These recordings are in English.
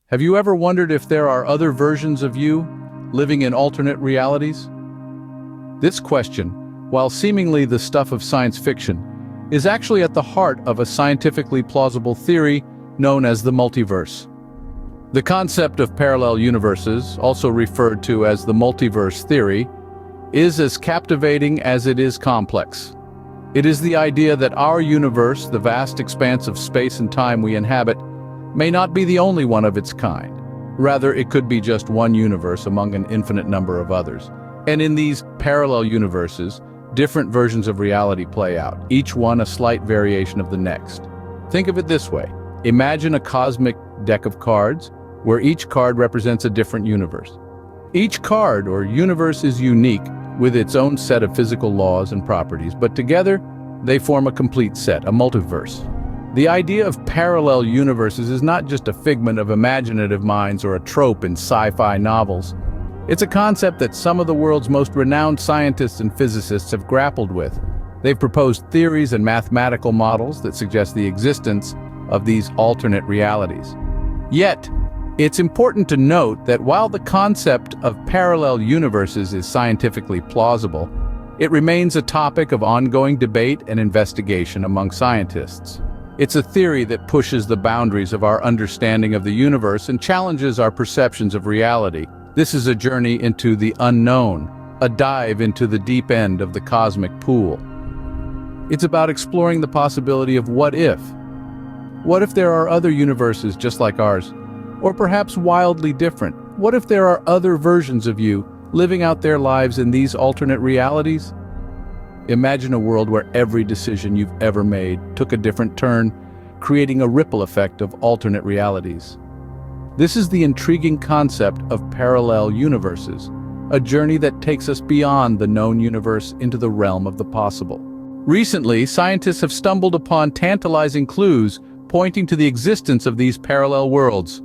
Have you ever wondered if there are other versions of you living in alternate realities? This question, while seemingly the stuff of science fiction, is actually at the heart of a scientifically plausible theory known as the multiverse. The concept of parallel universes, also referred to as the multiverse theory, is as captivating as it is complex. It is the idea that our universe, the vast expanse of space and time we inhabit, may not be the only one of its kind. Rather, it could be just one universe among an infinite number of others. And in these parallel universes, different versions of reality play out, each one a slight variation of the next. Think of it this way. Imagine a cosmic deck of cards, where each card represents a different universe. Each card or universe is unique with its own set of physical laws and properties, but together they form a complete set, a multiverse. The idea of parallel universes is not just a figment of imaginative minds or a trope in sci-fi novels. It's a concept that some of the world's most renowned scientists and physicists have grappled with. They've proposed theories and mathematical models that suggest the existence of these alternate realities. Yet, it's important to note that while the concept of parallel universes is scientifically plausible, it remains a topic of ongoing debate and investigation among scientists. It's a theory that pushes the boundaries of our understanding of the universe and challenges our perceptions of reality. This is a journey into the unknown, a dive into the deep end of the cosmic pool. It's about exploring the possibility of what if. What if there are other universes just like ours? Or perhaps wildly different? What if there are other versions of you living out their lives in these alternate realities? Imagine a world where every decision you've ever made took a different turn, creating a ripple effect of alternate realities. This is the intriguing concept of parallel universes, a journey that takes us beyond the known universe into the realm of the possible. Recently, scientists have stumbled upon tantalizing clues pointing to the existence of these parallel worlds.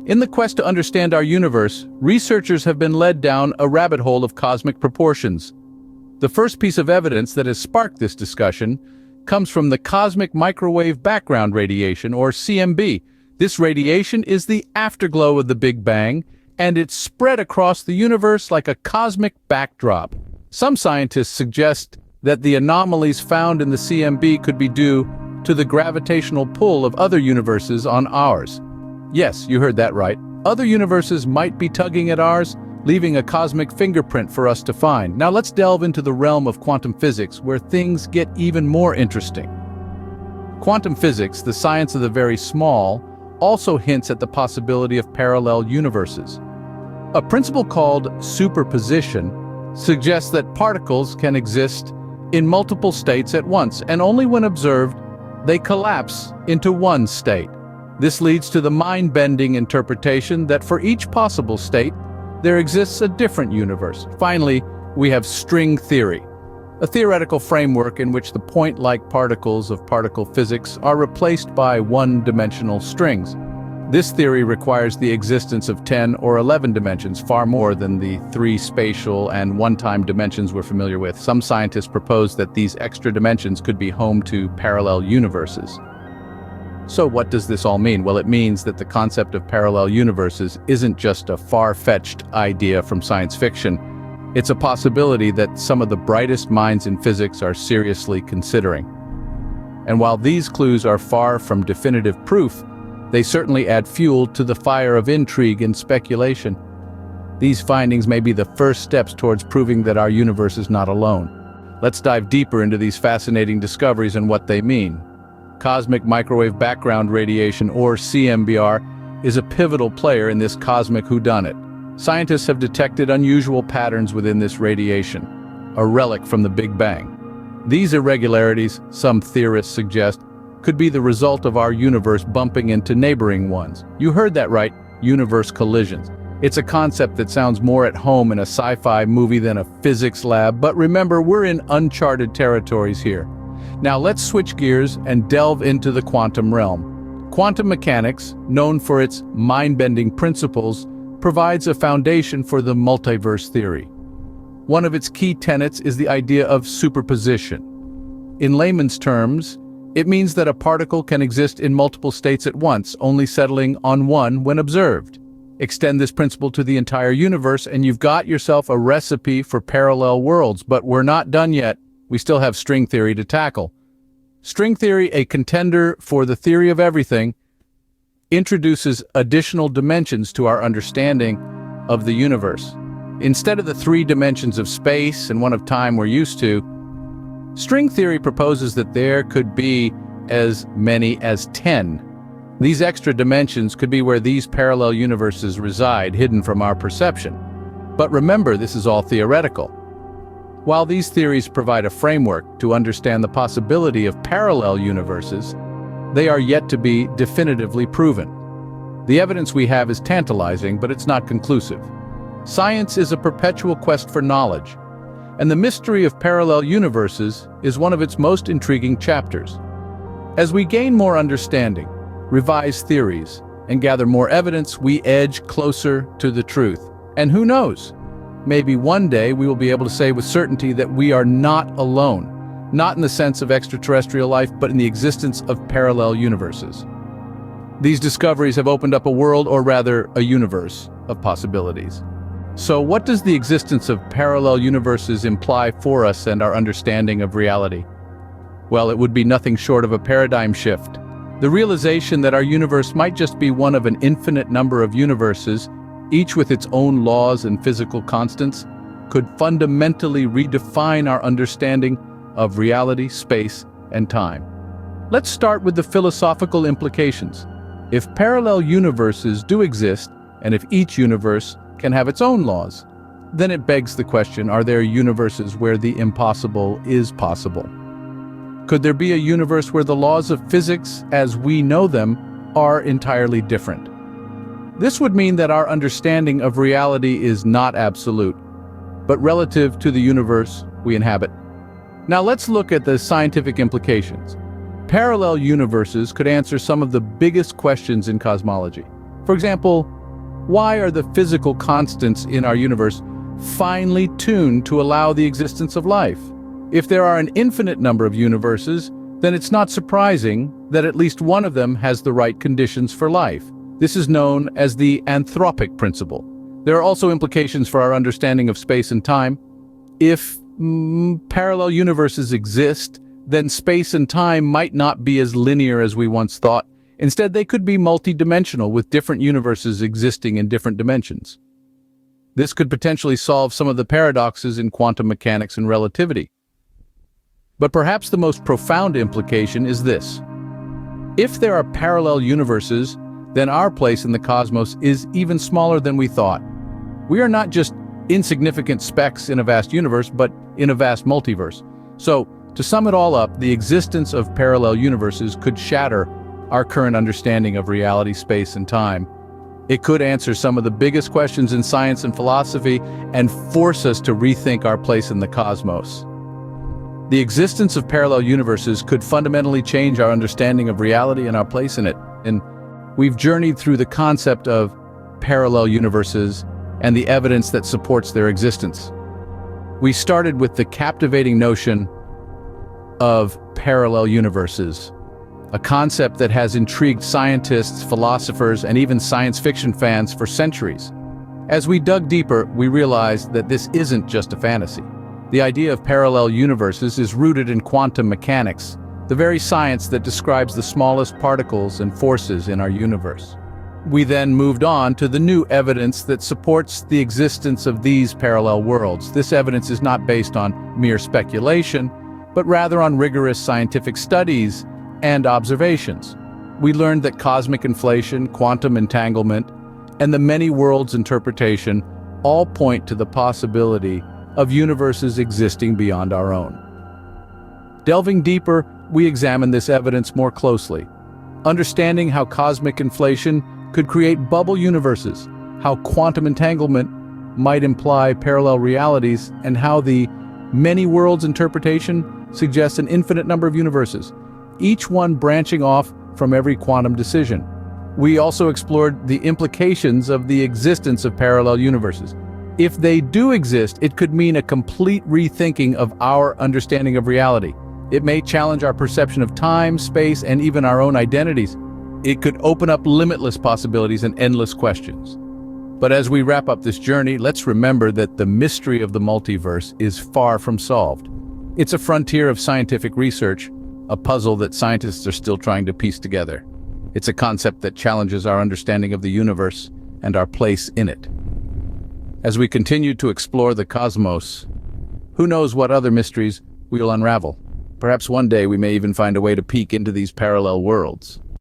In the quest to understand our universe, researchers have been led down a rabbit hole of cosmic proportions. The first piece of evidence that has sparked this discussion comes from the cosmic microwave background radiation, or CMB. This radiation is the afterglow of the Big Bang, and it's spread across the universe like a cosmic backdrop. Some scientists suggest that the anomalies found in the CMB could be due to the gravitational pull of other universes on ours. Yes, you heard that right. Other universes might be tugging at ours, leaving a cosmic fingerprint for us to find. Now let's delve into the realm of quantum physics, where things get even more interesting. Quantum physics, the science of the very small, also hints at the possibility of parallel universes. A principle called superposition suggests that particles can exist in multiple states at once, and only when observed, they collapse into one state. This leads to the mind-bending interpretation that for each possible state, there exists a different universe. Finally, we have string theory, a theoretical framework in which the point-like particles of particle physics are replaced by one-dimensional strings. This theory requires the existence of 10 or 11 dimensions, far more than the 3 spatial and one-time dimensions we're familiar with. Some scientists propose that these extra dimensions could be home to parallel universes. So what does this all mean? Well, it means that the concept of parallel universes isn't just a far-fetched idea from science fiction. It's a possibility that some of the brightest minds in physics are seriously considering. And while these clues are far from definitive proof, they certainly add fuel to the fire of intrigue and speculation. These findings may be the first steps towards proving that our universe is not alone. Let's dive deeper into these fascinating discoveries and what they mean. Cosmic microwave background radiation, or CMBR, is a pivotal player in this cosmic whodunit. Scientists have detected unusual patterns within this radiation, a relic from the Big Bang. These irregularities, some theorists suggest, could be the result of our universe bumping into neighboring ones. You heard that right, universe collisions. It's a concept that sounds more at home in a sci-fi movie than a physics lab, but remember, we're in uncharted territories here. Now let's switch gears and delve into the quantum realm. Quantum mechanics, known for its mind-bending principles, provides a foundation for the multiverse theory. One of its key tenets is the idea of superposition. In layman's terms, It means that a particle can exist in multiple states at once, only settling on one when observed. Extend this principle to the entire universe and you've got yourself a recipe for parallel worlds. But we're not done yet. We still have string theory to tackle. String theory, a contender for the theory of everything, introduces additional dimensions to our understanding of the universe. Instead of the 3 dimensions of space and one of time we're used to, string theory proposes that there could be as many as 10. These extra dimensions could be where these parallel universes reside, hidden from our perception. But remember, this is all theoretical. While these theories provide a framework to understand the possibility of parallel universes, they are yet to be definitively proven. The evidence we have is tantalizing, but it's not conclusive. Science is a perpetual quest for knowledge, and the mystery of parallel universes is one of its most intriguing chapters. As we gain more understanding, revise theories, and gather more evidence, we edge closer to the truth. And who knows? Maybe one day we will be able to say with certainty that we are not alone. Not in the sense of extraterrestrial life, but in the existence of parallel universes. These discoveries have opened up a world, or rather, a universe, of possibilities. So what does the existence of parallel universes imply for us and our understanding of reality? Well, it would be nothing short of a paradigm shift. The realization that our universe might just be one of an infinite number of universes, each with its own laws and physical constants, could fundamentally redefine our understanding of reality, space, and time. Let's start with the philosophical implications. If parallel universes do exist, and if each universe can have its own laws, then it begs the question, are there universes where the impossible is possible? Could there be a universe where the laws of physics, as we know them, are entirely different? This would mean that our understanding of reality is not absolute, but relative to the universe we inhabit. Now let's look at the scientific implications. Parallel universes could answer some of the biggest questions in cosmology. For example, why are the physical constants in our universe finely tuned to allow the existence of life? If there are an infinite number of universes, then it's not surprising that at least one of them has the right conditions for life. This is known as the anthropic principle. There are also implications for our understanding of space and time. If parallel universes exist, then space and time might not be as linear as we once thought. Instead, they could be multidimensional, with different universes existing in different dimensions. This could potentially solve some of the paradoxes in quantum mechanics and relativity. But perhaps the most profound implication is this. If there are parallel universes, then our place in the cosmos is even smaller than we thought. We are not just insignificant specks in a vast universe, but in a vast multiverse. So, to sum it all up, the existence of parallel universes could shatter our current understanding of reality, space, and time. It could answer some of the biggest questions in science and philosophy and force us to rethink our place in the cosmos. The existence of parallel universes could fundamentally change our understanding of reality and our place in it. And we've journeyed through the concept of parallel universes and the evidence that supports their existence. We started with the captivating notion of parallel universes, a concept that has intrigued scientists, philosophers, and even science fiction fans for centuries. As we dug deeper, we realized that this isn't just a fantasy. The idea of parallel universes is rooted in quantum mechanics, the very science that describes the smallest particles and forces in our universe. We then moved on to the new evidence that supports the existence of these parallel worlds. This evidence is not based on mere speculation, but rather on rigorous scientific studies and observations. We learned that cosmic inflation, quantum entanglement, and the many worlds interpretation all point to the possibility of universes existing beyond our own. Delving deeper, we examine this evidence more closely, understanding how cosmic inflation could create bubble universes, how quantum entanglement might imply parallel realities, and how the many worlds interpretation suggests an infinite number of universes, each one branching off from every quantum decision. We also explored the implications of the existence of parallel universes. If they do exist, it could mean a complete rethinking of our understanding of reality. It may challenge our perception of time, space, and even our own identities. It could open up limitless possibilities and endless questions. But as we wrap up this journey, let's remember that the mystery of the multiverse is far from solved. It's a frontier of scientific research, a puzzle that scientists are still trying to piece together. It's a concept that challenges our understanding of the universe and our place in it. As we continue to explore the cosmos, who knows what other mysteries we'll unravel? Perhaps one day we may even find a way to peek into these parallel worlds.